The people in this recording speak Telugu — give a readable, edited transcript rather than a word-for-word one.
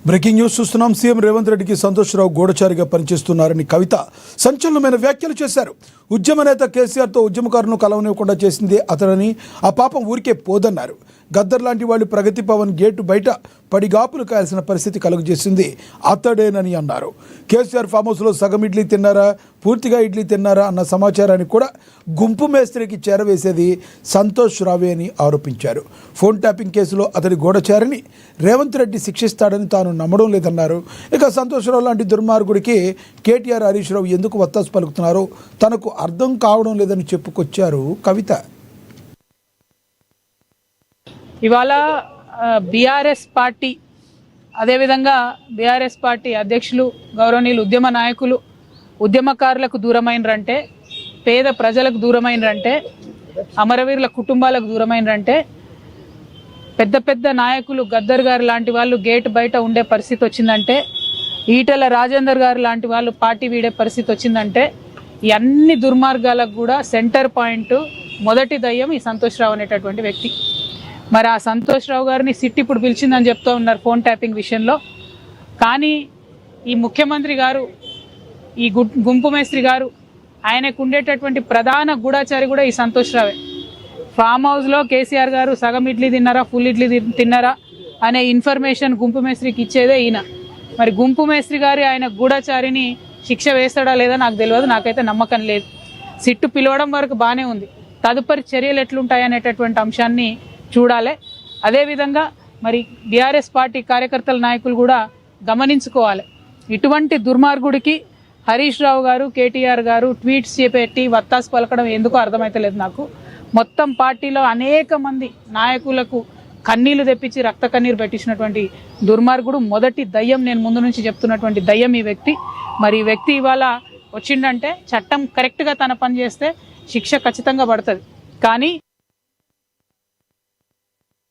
బ్రేకింగ్ న్యూస్ చూస్తున్నాం. సీఎం రేవంత్ రెడ్డికి సంతోష్ రావు గూఢచారిగా పనిచేస్తున్నారని కవిత సంచలనమైన వ్యాఖ్యలు చేశారు. ఉద్యమ నేత కేసీఆర్తో ఉద్యమకారులను కలవనివ్వకుండా చేసింది అతడని, ఆ పాపం ఊరికే పోదన్నారు. గద్దర్ లాంటి వాళ్ళు ప్రగతి భవన్ గేటు బయట పడిగాపులు కాయాల్సిన పరిస్థితి కలుగజేసింది అతడేనని అన్నారు. కేసీఆర్ ఫామ్ హౌస్లో సగం ఇడ్లీ తిన్నారా, పూర్తిగా ఇడ్లీ తిన్నారా అన్న సమాచారాన్ని కూడా గుంపు మేస్త్రికి చేరవేసేది సంతోష్ రావే అని ఆరోపించారు. ఫోన్ ట్యాపింగ్ కేసులో అతడి గూఢచారిని రేవంత్ రెడ్డి శిక్షిస్తాడని తాను నమ్మడం లేదన్నారు. ఇక సంతోష్ రావు లాంటి దుర్మార్గుడికి కేటీఆర్, హరీష్ రావు ఎందుకు వత్తాసు పలుకుతున్నారో తనకు అర్థం కావడం లేదని చెప్పుకొచ్చారు కవిత. ఇవాళ బీఆర్ఎస్ పార్టీ, అదేవిధంగా బీఆర్ఎస్ పార్టీ అధ్యక్షులు, గౌరవనీయులు ఉద్యమ నాయకులు ఉద్యమకారులకు దూరమైనరంటే, పేద ప్రజలకు దూరమైనరంటే, అమరవీరుల కుటుంబాలకు దూరమైనరంటే, పెద్ద పెద్ద నాయకులు గద్దర్ గారు లాంటి వాళ్ళు గేట్ బయట ఉండే పరిస్థితి వచ్చిందంటే, ఈటెల రాజేందర్ గారు లాంటి వాళ్ళు పార్టీ వీడే పరిస్థితి వచ్చిందంటే, ఈ అన్ని దుర్మార్గాలకు కూడా సెంటర్ పాయింట్, మొదటి దయ్యం ఈ సంతోష్ రావు అనేటటువంటి వ్యక్తి. మరి ఆ సంతోష్ రావు గారిని సిట్ ఇప్పుడు పిలిచిందని చెప్తూ ఉన్నారు ఫోన్ ట్యాపింగ్ విషయంలో. కానీ ఈ ముఖ్యమంత్రి గారు, ఈ గుంపు మేస్త్రి గారు, ఆయనకు ఉండేటటువంటి ప్రధాన గూఢచారి కూడా ఈ సంతోష్ రావే. ఫామ్ హౌస్లో కేసీఆర్ గారు సగం ఇడ్లీ తిన్నారా, ఫుల్ ఇడ్లీ తిన్నారా అనే ఇన్ఫర్మేషన్ గుంపు మేస్త్రికి ఇచ్చేదే ఈయన. మరి గుంపు మేస్త్రి గారి ఆయన గూఢచారిని శిక్ష వేస్తాడా లేదా నాకు తెలియదు, నాకైతే నమ్మకం లేదు. సిట్టు పిలవడం వరకు బాగానే ఉంది, తదుపరి చర్యలు ఎట్లుంటాయనేటటువంటి అంశాన్ని చూడాలి. అదేవిధంగా మరి బీఆర్ఎస్ పార్టీ కార్యకర్తల నాయకులు కూడా గమనించుకోవాలి. ఇటువంటి దుర్మార్గుడికి హరీష్ రావు గారు, కేటీఆర్ గారు ట్వీట్స్ చేపెట్టి వత్తాసు పలకడం ఎందుకో అర్థమైతలేదు నాకు. మొత్తం పార్టీలో అనేక మంది నాయకులకు కన్నీళ్లు తెప్పించి రక్త కన్నీరు పెట్టించినటువంటి దుర్మార్గుడు, మొదటి దయ్యం, నేను ముందు నుంచి చెప్తున్నటువంటి దయ్యం ఈ వ్యక్తి. మరి ఈ వ్యక్తి ఇవాళ వచ్చిండంటే చట్టం కరెక్ట్గా తన పని చేస్తే శిక్ష ఖచ్చితంగా పడుతుంది. కానీ